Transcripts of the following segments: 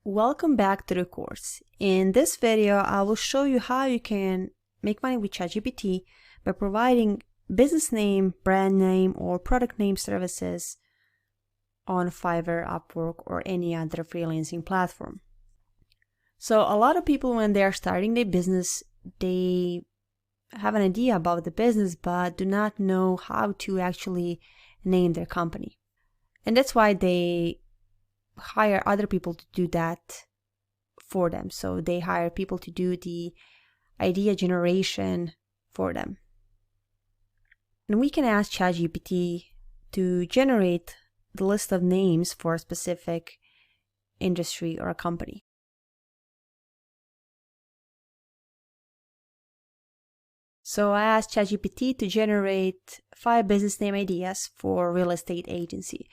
Welcome back to the course. In this video, I will show you how you can make money with ChatGPT by providing business name, brand name, or product name services on Fiverr, Upwork, or any other freelancing platform. So a lot of people, when they are starting their business, they have an idea about the business but do not know how to actually name their company. And that's why they hire other people to do that for them. So they hire people to do the idea generation for them. And we can ask ChatGPT to generate the list of names for a specific industry or a company. So I asked ChatGPT to generate 5 business name ideas for real estate agency.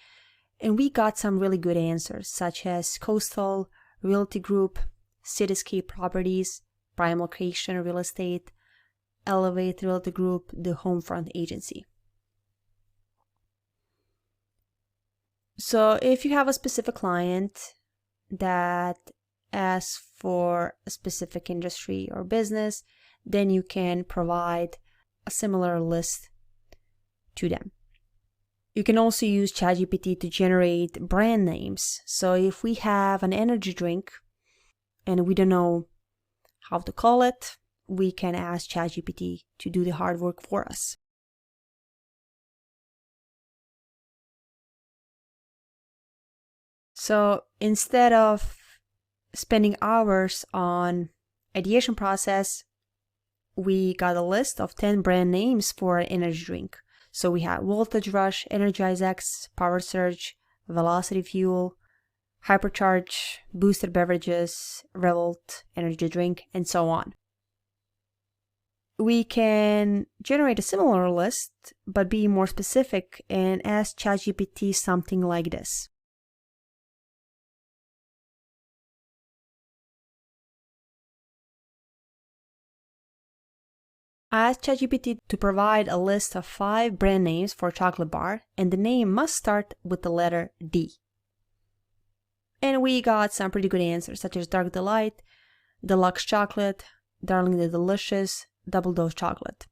And we got some really good answers, such as Coastal Realty Group, Cityscape Properties, Prime Location Real Estate, Elevate Realty Group, the Homefront Agency. So if you have a specific client that asks for a specific industry or business, then you can provide a similar list to them. You can also use ChatGPT to generate brand names. So if we have an energy drink and we don't know how to call it, we can ask ChatGPT to do the hard work for us. So instead of spending hours on ideation process, we got a list of 10 brand names for an energy drink. So we have Voltage Rush, Energize X, Power Surge, Velocity Fuel, Hypercharge, Boosted Beverages, Revolt, Energy Drink, and so on. We can generate a similar list, but be more specific and ask ChatGPT something like this. I asked ChatGPT to provide a list of 5 brand names for a chocolate bar, and the name must start with the letter D. And we got some pretty good answers, such as Dark Delight, Deluxe Chocolate, Darling the Delicious, Double Dose Chocolate.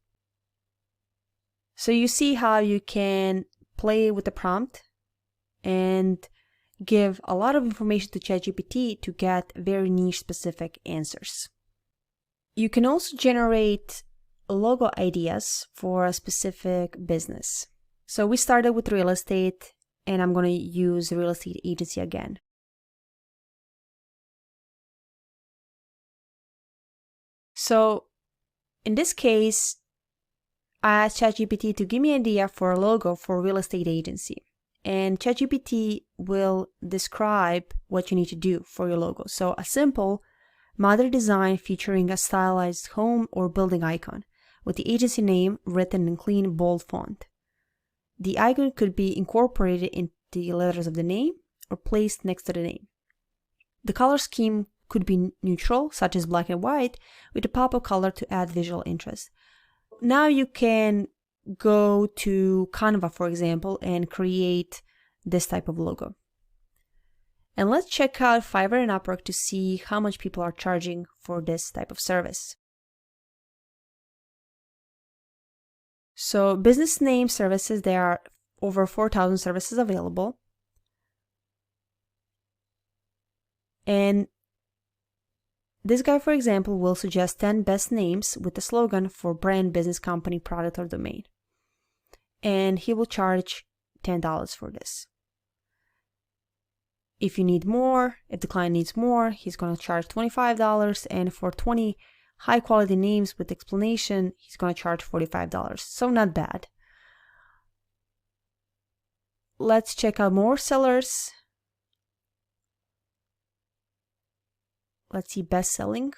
So you see how you can play with the prompt and give a lot of information to ChatGPT to get very niche specific answers. You can also generate logo ideas for a specific business. So we started with real estate, and I'm going to use real estate agency again. So in this case, I asked ChatGPT to give me an idea for a logo for real estate agency. And ChatGPT will describe what you need to do for your logo. So a simple modern design featuring a stylized home or building icon, with the agency name written in clean, bold font. The icon could be incorporated into the letters of the name or placed next to the name. The color scheme could be neutral, such as black and white, with a pop of color to add visual interest. Now you can go to Canva, for example, and create this type of logo. And let's check out Fiverr and Upwork to see how much people are charging for this type of service. So business name services, there are over 4,000 services available. And this guy, for example, will suggest 10 best names with the slogan for brand, business, company, product, or domain. And he will charge $10 for this. If you need more, if the client needs more, he's going to charge $25. And for 20 high quality names with explanation, he's going to charge $45. So not bad. Let's check out more sellers. Let's see best selling.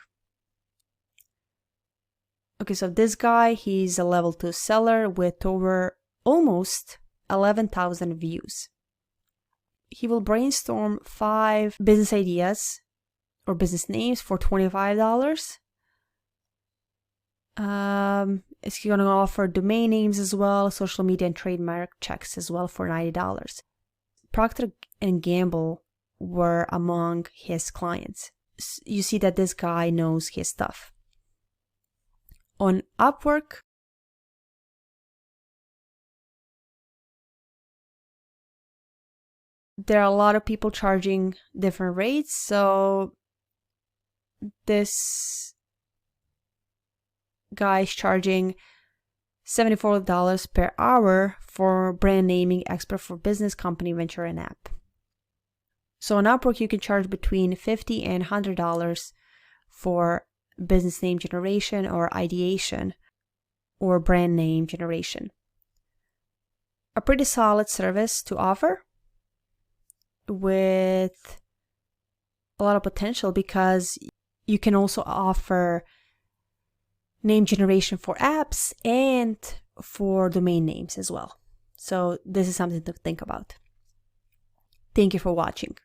Okay, so this guy, he's a level 2 seller with over almost 11,000 views. He will brainstorm 5 business ideas or business names for $25. It's going to offer domain names as well, social media and trademark checks as well for $90. Procter & Gamble were among his clients. You see that this guy knows his stuff. On Upwork, there are a lot of people charging different rates. So this guy is charging $74 per hour for brand naming expert for business, company, venture, and app. So on Upwork, you can charge between $50 and $100 for business name generation or ideation or brand name generation. A pretty solid service to offer with a lot of potential, because you can also offer name generation for apps and for domain names as well. So this is something to think about. Thank you for watching.